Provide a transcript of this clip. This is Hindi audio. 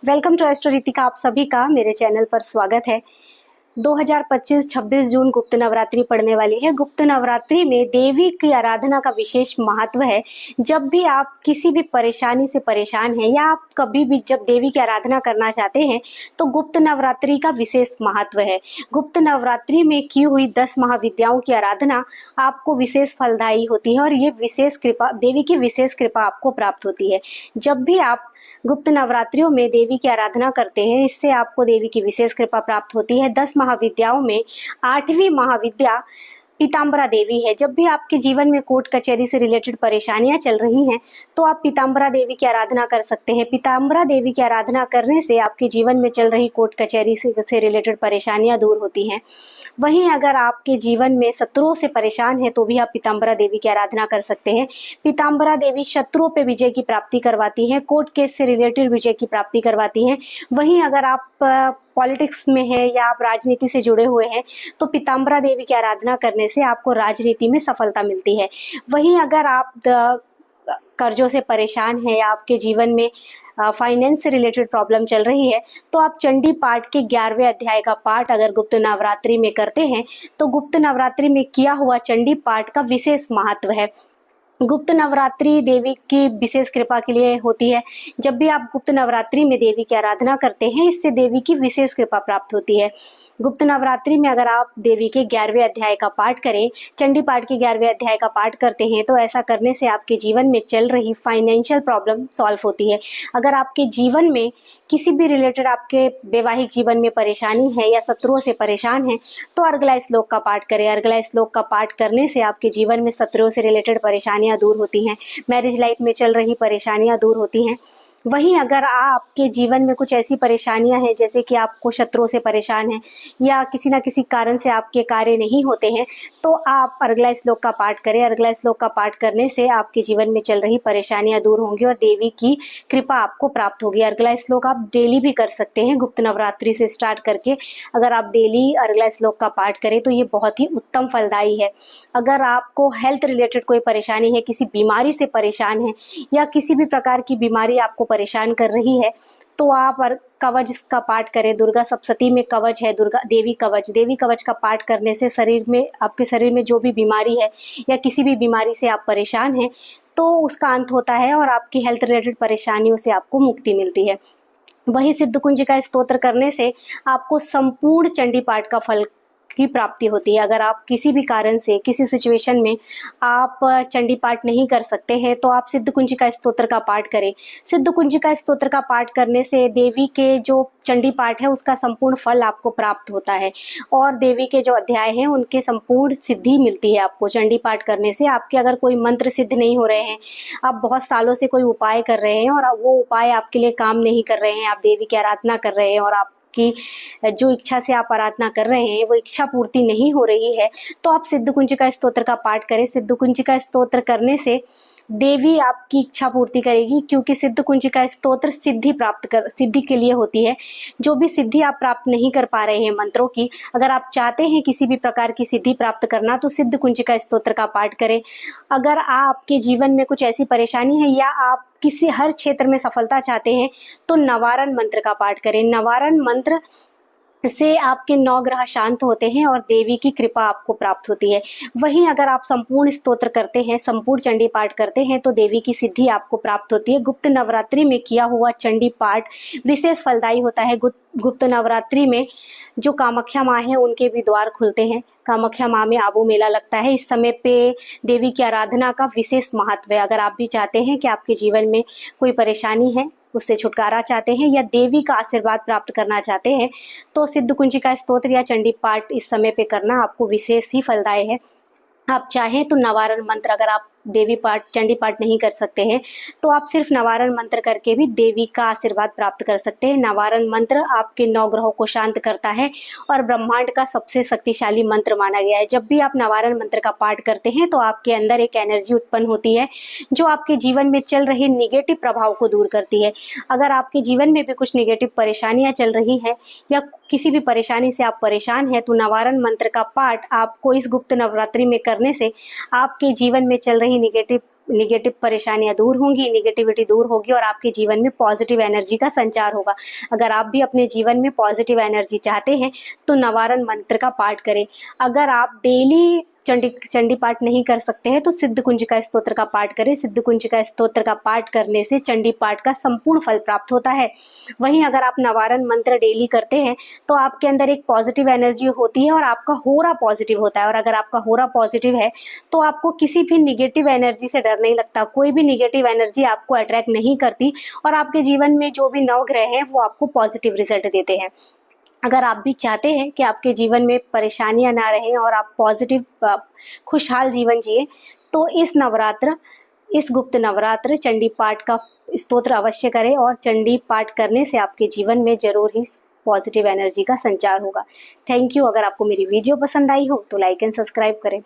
वेलकम टू एस्ट्रो रितिका, आप सभी का मेरे चैनल पर स्वागत है। 2025 26 जून गुप्त नवरात्रि पड़ने वाली है। गुप्त नवरात्रि में देवी की आराधना का विशेष महत्व है। जब भी आप किसी भी परेशानी से परेशान हैं या आप कभी भी जब देवी की आराधना करना चाहते हैं तो गुप्त नवरात्रि का विशेष महत्व है। गुप्त नवरात्रि में की हुई 10 महाविद्याओं की आराधना आपको विशेष फलदायी होती है और ये विशेष कृपा, देवी की विशेष कृपा आपको प्राप्त होती है। जब भी आप गुप्त नवरात्रियों में देवी की आराधना करते हैं, इससे आपको देवी की विशेष कृपा प्राप्त होती है। 10 महाविद्याओं में 8वीं महाविद्या पीताम्बरा देवी है। जब भी आपके जीवन में कोर्ट कचहरी से रिलेटेड परेशानियां चल रही हैं तो आप पीताम्बरा देवी की आराधना कर सकते हैं। पीताम्बरा देवी की आराधना करने से आपके जीवन में चल रही कोर्ट कचहरी से रिलेटेड परेशानियां दूर होती हैं। वहीं अगर आपके जीवन में शत्रुओं से परेशान है तो भी आप पीताम्बरा देवी की आराधना कर सकते हैं। पीताम्बरा देवी शत्रुओं पे विजय की प्राप्ति करवाती है, कोर्ट केस से रिलेटेड विजय की प्राप्ति करवाती है। वहीं अगर आप पॉलिटिक्स में है या आप राजनीति से जुड़े हुए हैं तो पीताम्बरा देवी की आराधना करने से आपको राजनीति में सफलता मिलती है। वहीं अगर आप कर्जों से परेशान है या आपके जीवन में फाइनेंस से रिलेटेड प्रॉब्लम चल रही है तो आप चंडी पाठ के 11वें अध्याय का पाठ अगर गुप्त नवरात्रि में करते हैं तो गुप्त नवरात्रि में किया हुआ चंडी पाठ का विशेष महत्व है। गुप्त नवरात्रि देवी की विशेष कृपा के लिए होती है। जब भी आप गुप्त नवरात्रि में देवी की आराधना करते हैं, इससे देवी की विशेष कृपा प्राप्त होती है। गुप्त नवरात्रि में अगर आप देवी के 11वें अध्याय का पाठ करें, चंडी पाठ के 11वें अध्याय का पाठ करते हैं तो ऐसा करने से आपके जीवन में चल रही फाइनेंशियल प्रॉब्लम सॉल्व होती है। अगर आपके जीवन में किसी भी रिलेटेड आपके वैवाहिक जीवन में परेशानी है या शत्रुओं से परेशान है तो अर्गला श्लोक का पाठ करें। अर्गला श्लोक का पाठ करने से आपके जीवन में शत्रुओं से रिलेटेड परेशानियां दूर होती हैं, मैरिज लाइफ में चल रही परेशानियां दूर होती हैं। वहीं अगर आपके जीवन में कुछ ऐसी परेशानियां हैं जैसे कि आपको शत्रुओं से परेशान है या किसी ना किसी कारण से आपके कार्य नहीं होते हैं तो आप अर्गला श्लोक का पाठ करें। अर्गला श्लोक का पाठ करने से आपके जीवन में चल रही परेशानियां दूर होंगी और देवी की कृपा आपको प्राप्त होगी। अर्गला श्लोक आप डेली भी कर सकते हैं। गुप्त नवरात्रि से स्टार्ट करके अगर आप डेली अर्गला श्लोक का पाठ करें तो ये बहुत ही उत्तम फलदायी है। अगर आपको हेल्थ रिलेटेड कोई परेशानी है, किसी बीमारी से परेशान है या किसी भी प्रकार की बीमारी आपको परेशान कर रही है तो आप कवच का पाठ करें। दुर्गा सप्तशती में कवच है, दुर्गा देवी कवच। देवी कवच का पाठ करने से आपके शरीर में जो भी बीमारी है या किसी भी बीमारी से आप परेशान हैं तो उसका अंत होता है और आपकी हेल्थ रिलेटेड परेशानियों से आपको मुक्ति मिलती है। वही सिद्ध कुंज का स्तोत्र करने से आपको संपूर्ण चंडी पाठ का फल की प्राप्ति होती है। अगर आप किसी भी कारण से किसी सिचुएशन में आप चंडी पाठ नहीं कर सकते हैं तो आप सिद्ध कुंज का स्तोत्र का पाठ करें। सिद्ध कुंज का स्तोत्र का पाठ करने से देवी के जो चंडी पाठ है उसका संपूर्ण फल आपको प्राप्त होता है और देवी के जो अध्याय हैं उनके संपूर्ण सिद्धि मिलती है आपको। चंडी पाठ करने से आपके अगर कोई मंत्र सिद्ध नहीं हो रहे हैं, आप बहुत सालों से कोई उपाय कर रहे हैं और वो उपाय आपके लिए काम नहीं कर रहे हैं, आप देवी की आराधना कर रहे हैं और आप की जो इच्छा से आप आराधना कर रहे हैं वो इच्छा पूर्ति नहीं हो रही है तो आप सिद्ध कुंज का स्तोत्र का पाठ करें। सिद्ध कुंज का स्तोत्र करने से देवी आपकी इच्छा पूर्ति करेगी, क्योंकि सिद्ध कुंज का स्तोत्र सिद्धि के लिए होती है। जो भी सिद्धि आप प्राप्त नहीं कर पा रहे हैं मंत्रों की, अगर आप चाहते हैं किसी भी प्रकार की सिद्धि प्राप्त करना तो सिद्ध कुंज का स्तोत्र का पाठ करें। अगर आपके जीवन में कुछ ऐसी परेशानी है या आप किसी हर क्षेत्र में सफलता चाहते हैं तो नवारण मंत्र का पाठ करें। नवारण मंत्र से आपके 9 ग्रह शांत होते हैं और देवी की कृपा आपको प्राप्त होती है। वहीं अगर आप संपूर्ण स्तोत्र करते हैं, संपूर्ण चंडी पाठ करते हैं तो देवी की सिद्धि आपको प्राप्त होती है। गुप्त नवरात्रि में किया हुआ चंडी पाठ विशेष फलदायी होता है। गुप्त नवरात्रि में जो कामाख्या माँ है उनके भी द्वार खुलते हैं। कामाख्या माँ में आबू मेला लगता है। इस समय पे देवी की आराधना का विशेष महत्व है। अगर आप भी चाहते हैं कि आपके जीवन में कोई परेशानी है, उससे छुटकारा चाहते हैं या देवी का आशीर्वाद प्राप्त करना चाहते हैं तो सिद्ध कुंज का स्तोत्र या चंडी पाठ इस समय पे करना आपको विशेष ही फलदायी है। आप चाहें तो नवारण मंत्र, अगर आप देवी पाठ चंडी पाठ नहीं कर सकते हैं तो आप सिर्फ नवारण मंत्र करके भी देवी का आशीर्वाद प्राप्त कर सकते हैं। नवारण मंत्र आपके 9 ग्रहों को शांत करता है और ब्रह्मांड का सबसे शक्तिशाली मंत्र माना गया है। जब भी आप नवारण मंत्र का पाठ करते हैं तो आपके अंदर एक एनर्जी उत्पन्न होती है जो आपके जीवन में चल रहे निगेटिव प्रभाव को दूर करती है। अगर आपके जीवन में भी कुछ निगेटिव परेशानियां चल रही हैं या किसी भी परेशानी से आप परेशान हैं तो नवारण मंत्र का पाठ आपको इस गुप्त नवरात्रि में करने से आपके जीवन में चल रही निगेटिव निगेटिव परेशानियां दूर होंगी, निगेटिविटी दूर होगी और आपके जीवन में पॉजिटिव एनर्जी का संचार होगा। अगर आप भी अपने जीवन में पॉजिटिव एनर्जी चाहते हैं तो नवारण मंत्र का पाठ करें। अगर आप डेली चंडी पाठ नहीं कर सकते हैं तो सिद्ध कुंजिका स्तोत्र का पाठ करें। सिद्ध कुंजिका स्तोत्र का पाठ करने से चंडी पाठ का संपूर्ण फल प्राप्त होता है। वहीं अगर आप नवारण मंत्र डेली करते हैं तो आपके अंदर एक पॉजिटिव एनर्जी होती है और आपका होरा पॉजिटिव होता है। और अगर आपका होरा पॉजिटिव है तो आपको किसी भी निगेटिव एनर्जी से डर नहीं लगता, कोई भी निगेटिव एनर्जी आपको अट्रैक्ट नहीं करती और आपके जीवन में जो भी नवग्रह हैं वो आपको पॉजिटिव रिजल्ट देते हैं। अगर आप भी चाहते हैं कि आपके जीवन में परेशानियां ना रहें और आप पॉजिटिव खुशहाल जीवन जिए तो इस गुप्त नवरात्र चंडी पाठ का स्तोत्र अवश्य करें और चंडी पाठ करने से आपके जीवन में जरूर ही पॉजिटिव एनर्जी का संचार होगा। Thank you. अगर आपको मेरी वीडियो पसंद आई हो तो लाइक एंड सब्सक्राइब करें।